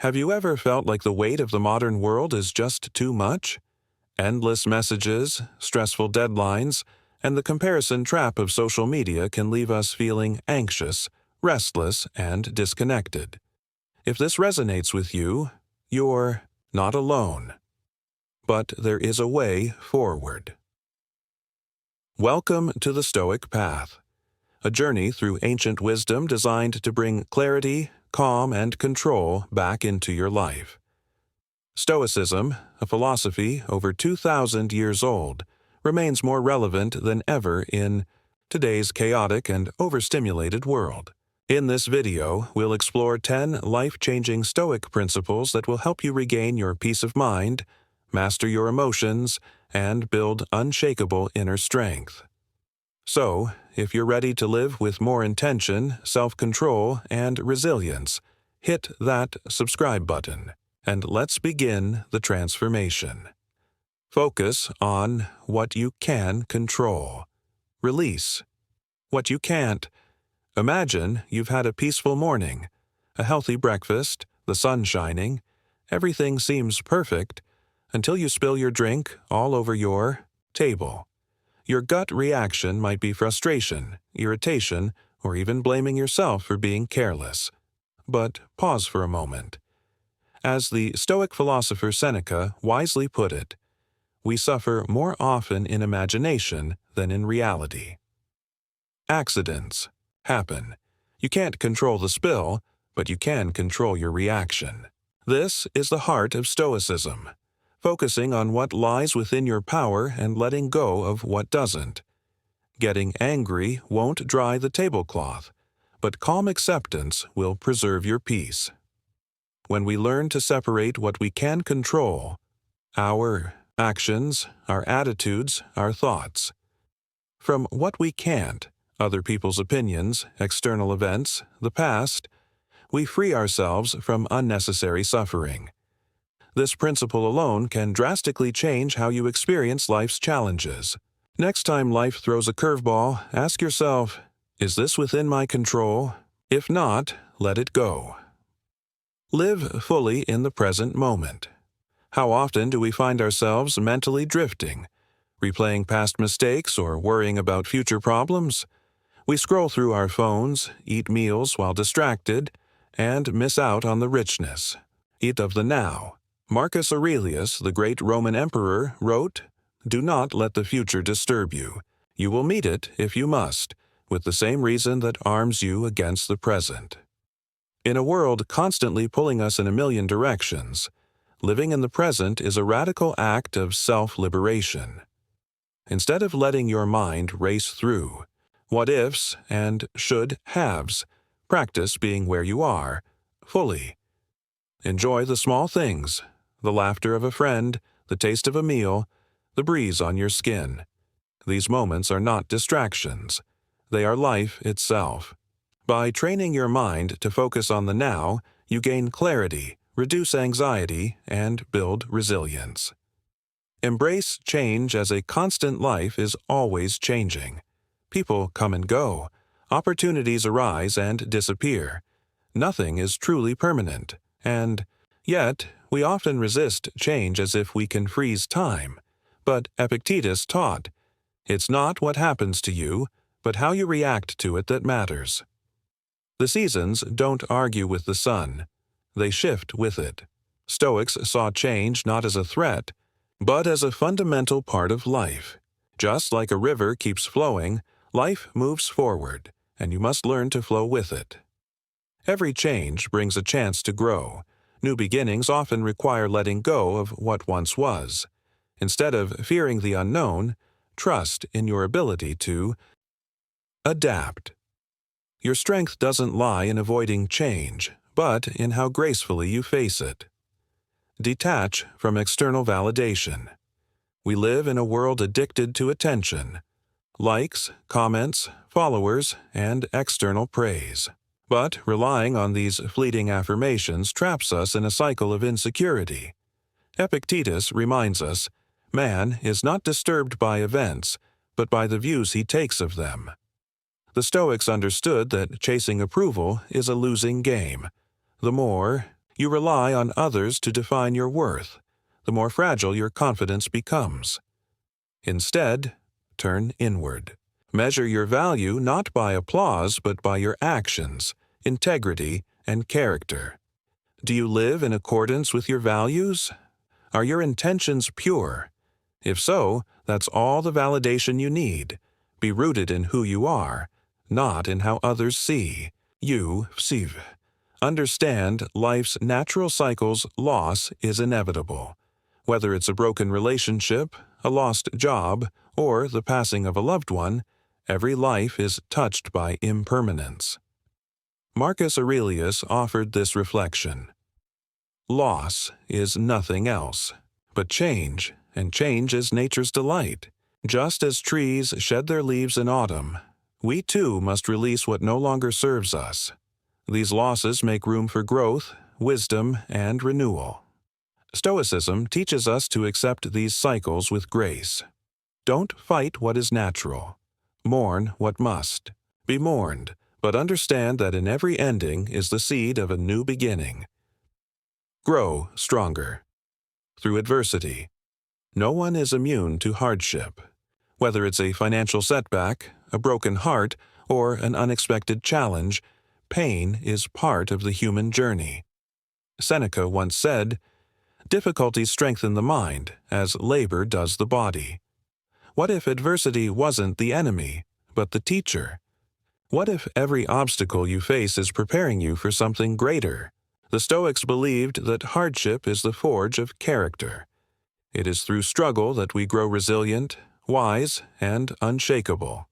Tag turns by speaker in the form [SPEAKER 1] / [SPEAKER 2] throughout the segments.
[SPEAKER 1] Have you ever felt like the weight of the modern world is just too much? Endless messages, stressful deadlines, and the comparison trap of social media can leave us feeling anxious, restless, and disconnected. If this resonates with you, you're not alone. But there is a way forward. Welcome to the Stoic Path, a journey through ancient wisdom designed to bring clarity, calm, and control back into your life. Stoicism, a philosophy over 2,000 years old, remains more relevant than ever in today's chaotic and overstimulated world. In this video, we'll explore 10 life-changing Stoic principles that will help you regain your peace of mind, master your emotions, and build unshakable inner strength. So, if you're ready to live with more intention, self-control, and resilience, hit that subscribe button, and let's begin the transformation. Focus on what you can control. Release what you can't. Imagine you've had a peaceful morning, a healthy breakfast, the sun shining, everything seems perfect, until you spill your drink all over your table. Your gut reaction might be frustration, irritation, or even blaming yourself for being careless. But pause for a moment. As the Stoic philosopher Seneca wisely put it, we suffer more often in imagination than in reality. Accidents happen. You can't control the spill, but you can control your reaction. This is the heart of Stoicism, focusing on what lies within your power and letting go of what doesn't. Getting angry won't dry the tablecloth, but calm acceptance will preserve your peace. When we learn to separate what we can control, our actions, our attitudes, our thoughts, from what we can't, other people's opinions, external events, the past, we free ourselves from unnecessary suffering. This principle alone can drastically change how you experience life's challenges. Next time life throws a curveball, ask yourself, is this within my control? If not, let it go. Live fully in the present moment. How often do we find ourselves mentally drifting, replaying past mistakes or worrying about future problems? We scroll through our phones, eat meals while distracted, and miss out on the richness. Eat of the now. Marcus Aurelius, the great Roman emperor, wrote, "Do not let the future disturb you. You will meet it, if you must, with the same reason that arms you against the present." In a world constantly pulling us in a million directions, living in the present is a radical act of self-liberation. Instead of letting your mind race through what-ifs and should-haves, practice being where you are, fully. Enjoy the small things, the laughter of a friend, the taste of a meal, the breeze on your skin. These moments are not distractions. They are life itself. By training your mind to focus on the now, you gain clarity, reduce anxiety, and build resilience. Embrace change, as a constant life is always changing. People come and go. Opportunities arise and disappear. Nothing is truly permanent, and yet we often resist change as if we can freeze time. But Epictetus taught, it's not what happens to you, but how you react to it that matters. The seasons don't argue with the sun. They shift with it. Stoics saw change not as a threat, but as a fundamental part of life. Just like a river keeps flowing, life moves forward, and you must learn to flow with it. Every change brings a chance to grow. New beginnings often require letting go of what once was. Instead of fearing the unknown, trust in your ability to adapt. Your strength doesn't lie in avoiding change, but in how gracefully you face it. Detach from external validation. We live in a world addicted to attention, likes, comments, followers, and external praise. But relying on these fleeting affirmations traps us in a cycle of insecurity. Epictetus reminds us, man is not disturbed by events, but by the views he takes of them. The Stoics understood that chasing approval is a losing game. The more You rely on others to define your worth, the more fragile your confidence becomes. Instead, turn inward. Measure your value not by applause but by your actions, integrity, and character. Do you live in accordance with your values? Are your intentions pure? If so, that's all the validation you need. Be rooted in who you are, not in how others see you. Understand life's natural cycles. Loss is inevitable. Whether it's a broken relationship, a lost job, or the passing of a loved one, every life is touched by impermanence. Marcus Aurelius offered this reflection: loss is nothing else but change, and change is nature's delight. Just as trees shed their leaves in autumn, we too must release what no longer serves us. These losses make room for growth, wisdom, and renewal. Stoicism teaches us to accept these cycles with grace. Don't fight what is natural. Mourn what must. Be mourned, but understand that in every ending is the seed of a new beginning. Grow stronger. Through adversity. No one is immune to hardship. Whether it's a financial setback, a broken heart, or an unexpected challenge, pain is part of the human journey. Seneca once said, "Difficulties strengthen the mind, as labor does the body." What if adversity wasn't the enemy, but the teacher? What if every obstacle you face is preparing you for something greater? The Stoics believed that hardship is the forge of character. It is through struggle that we grow resilient, wise, and unshakable.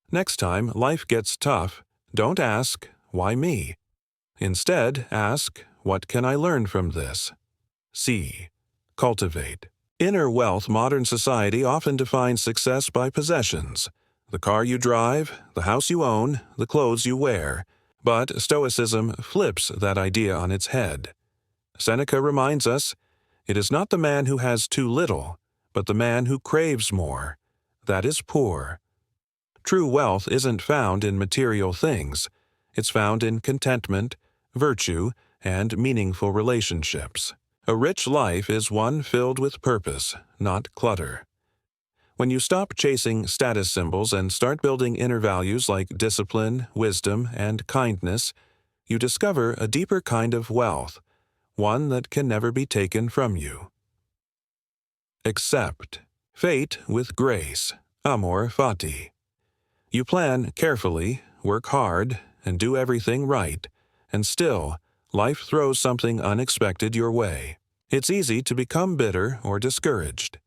[SPEAKER 1] Next time life gets tough, don't ask, "Why me?" Instead, ask, "What can I learn from this?" Cultivate. Inner wealth. Modern society often defines success by possessions: the car you drive, the house you own, the clothes you wear. But Stoicism flips that idea on its head. Seneca reminds us, "It is not the man who has too little, but the man who craves more. That is poor." True wealth isn't found in material things. It's found in contentment, virtue, and meaningful relationships. A rich life is one filled with purpose, not clutter. When you stop chasing status symbols and start building inner values like discipline, wisdom, and kindness, you discover a deeper kind of wealth, one that can never be taken from you. Accept fate with grace. Amor fati. You plan carefully, work hard, and do everything right, and still, life throws something unexpected your way. It's easy to become bitter or discouraged.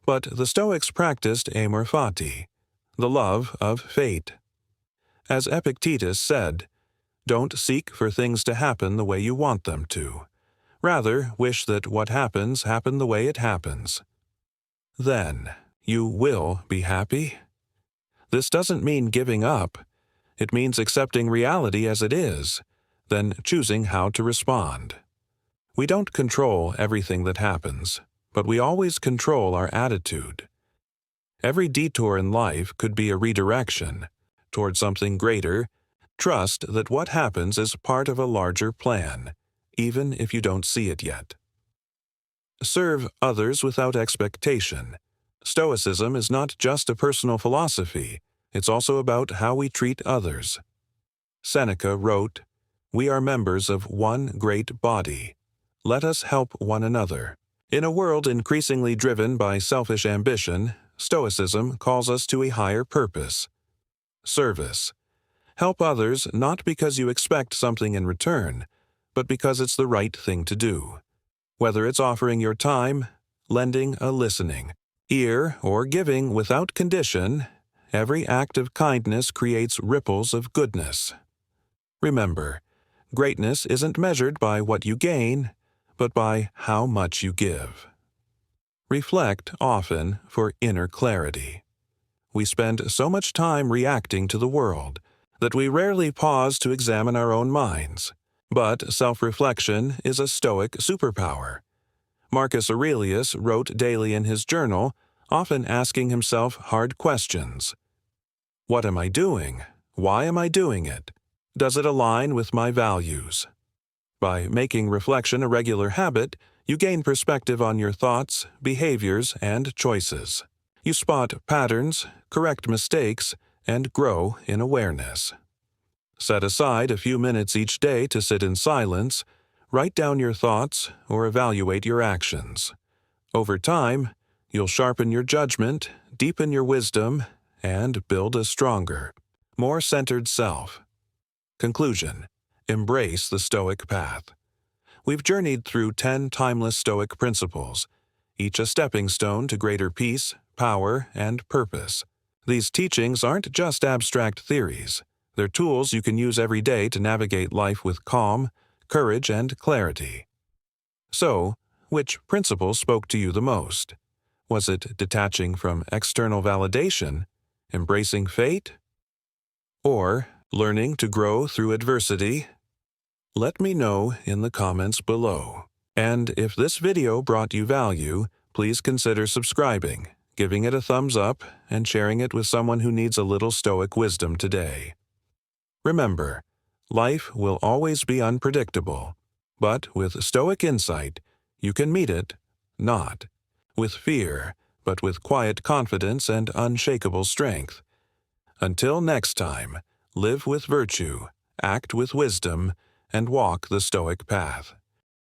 [SPEAKER 1] But the Stoics practiced amor fati, the love of fate. As Epictetus said, "Don't seek for things to happen the way you want them to. Rather, wish that what happens happen the way it happens. Then, you will be happy." This doesn't mean giving up. It means accepting reality as it is, then choosing how to respond. We don't control everything that happens, but we always control our attitude. Every detour in life could be a redirection toward something greater. Trust that what happens is part of a larger plan, even if you don't see it yet. Serve others without expectation. Stoicism is not just a personal philosophy, it's also about how we treat others. Seneca wrote, "We are members of one great body. Let us help one another." In a world increasingly driven by selfish ambition, Stoicism calls us to a higher purpose. Service. Help others not because you expect something in return, but because it's the right thing to do. Whether it's offering your time, lending a listening ear, or giving without condition, every act of kindness creates ripples of goodness. Remember, greatness isn't measured by what you gain, but by how much you give. Reflect often for inner clarity. We spend so much time reacting to the world that we rarely pause to examine our own minds. But self-reflection is a Stoic superpower. Marcus Aurelius wrote daily in his journal, often asking himself hard questions. What am I doing? Why am I doing it? Does it align with my values? By making reflection a regular habit, you gain perspective on your thoughts, behaviors, and choices. You spot patterns, correct mistakes, and grow in awareness. Set aside a few minutes each day to sit in silence, write down your thoughts, or evaluate your actions. Over time, you'll sharpen your judgment, deepen your wisdom, and build a stronger, more centered self. Conclusion: embrace the Stoic Path. We've journeyed through 10 timeless Stoic principles, each a stepping stone to greater peace, power, and purpose. These teachings aren't just abstract theories. They're tools you can use every day to navigate life with calm, courage, and clarity. So, which principle spoke to you the most? Was it detaching from external validation, embracing fate, or learning to grow through adversity? Let me know in the comments below. And if this video brought you value, please consider subscribing, giving it a thumbs up, and sharing it with someone who needs a little Stoic wisdom today. Remember, life will always be unpredictable, but with Stoic insight, you can meet it, not with fear, but with quiet confidence and unshakable strength. Until next time, live with virtue, act with wisdom, and walk the Stoic path.